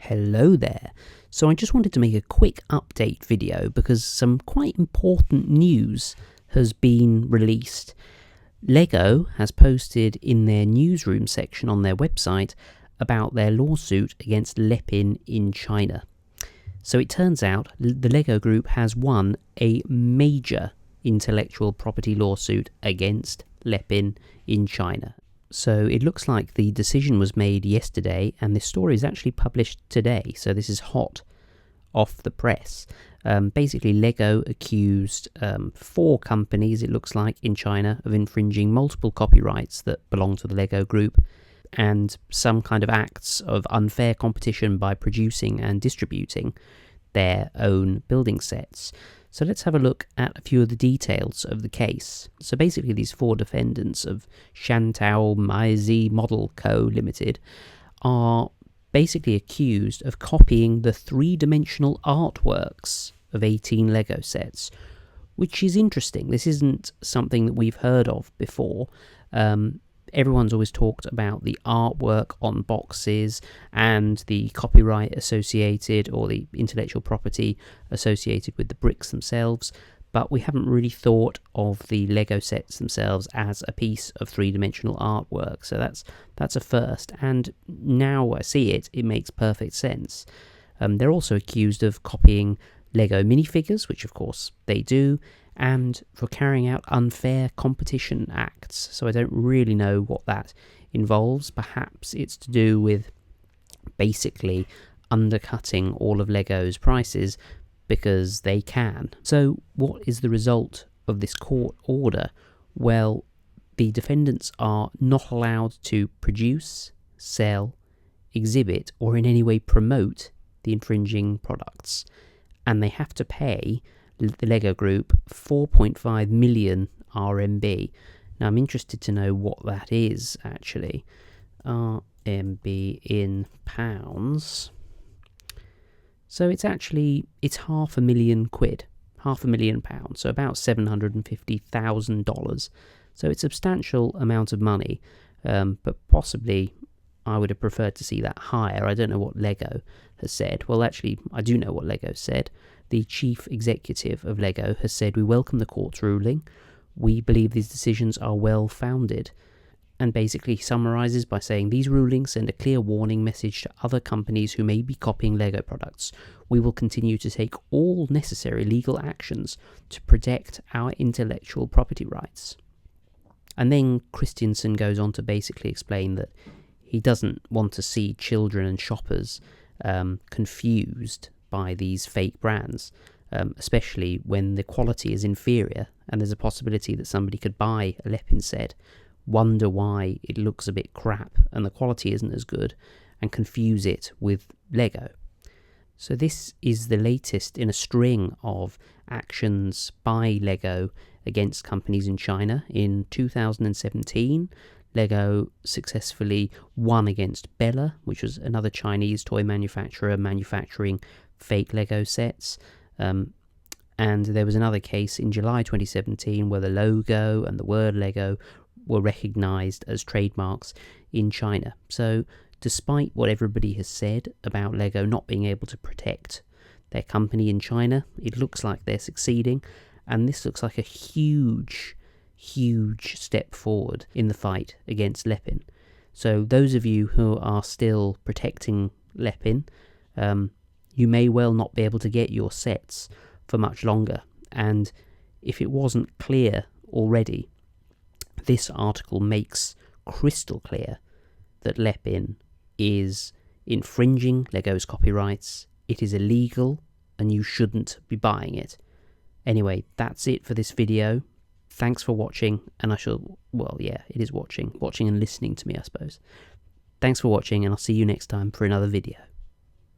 Hello there. So I just wanted to make a quick update video because some quite important news has been released. Lego has posted in their newsroom section on their website about their lawsuit against Lepin in China. So it turns out the Lego Group has won a major intellectual property lawsuit against Lepin in China. So it looks like the decision was made yesterday, and this story is actually published today, so this is hot off the press. Basically, Lego accused 4 companies, it looks like, in China of infringing multiple copyrights that belong to the Lego Group, and some kind of acts of unfair competition by producing and distributing their own building sets. So let's have a look at a few of the details of the case. So basically these 4 defendants of Shantao Maizi Model Co. Limited are basically accused of copying the 3-dimensional artworks of 18 Lego sets, which is interesting. This isn't something that we've heard of before. Everyone's always talked about the artwork on boxes and the copyright associated, or the intellectual property associated with the bricks themselves, but we haven't really thought of the Lego sets themselves as a piece of 3-dimensional artwork. So that's a first, and now I see it makes perfect sense. They're also accused of copying Lego minifigures, which of course they do, and for carrying out unfair competition acts. So I don't really know what that involves. Perhaps it's to do with basically undercutting all of Lego's prices because they can. So what is the result of this court order? Well, the defendants are not allowed to produce, sell, exhibit, or in any way promote the infringing products, and they have to pay the Lego Group 4.5 million RMB. Now I'm interested to know what that is actually. RMB in pounds. So it's £500,000, £500,000, so about $750,000. So it's a substantial amount of money, but possibly I would have preferred to see that higher. I don't know what Lego has said. Well, actually, I do know what Lego said. The chief executive of Lego has said, "We welcome the court's ruling. We believe these decisions are well-founded." And basically summarises by saying, "These rulings send a clear warning message to other companies who may be copying Lego products. We will continue to take all necessary legal actions to protect our intellectual property rights." And then Christensen goes on to basically explain that he doesn't want to see children and shoppers confused by these fake brands, especially when the quality is inferior and there's a possibility that somebody could buy a Lepin set, wonder why it looks a bit crap and the quality isn't as good, and confuse it with Lego. So this is the latest in a string of actions by Lego against companies in China. In 2017, Lego successfully won against Bella, which was another Chinese toy manufacturer manufacturing fake Lego sets. And there was another case in July 2017 where the logo and the word Lego were recognised as trademarks in China. So despite what everybody has said about Lego not being able to protect their company in China, it looks like they're succeeding, and this looks like a huge step forward in the fight against Lepin. So those of you who are still protecting Lepin, you may well not be able to get your sets for much longer. And if it wasn't clear already, this article makes crystal clear that Lepin is infringing Lego's copyrights. It is illegal and you shouldn't be buying it. Anyway, that's it for this video. Thanks for watching, and it is watching and listening to me, I suppose. Thanks for watching, and I'll see you next time for another video.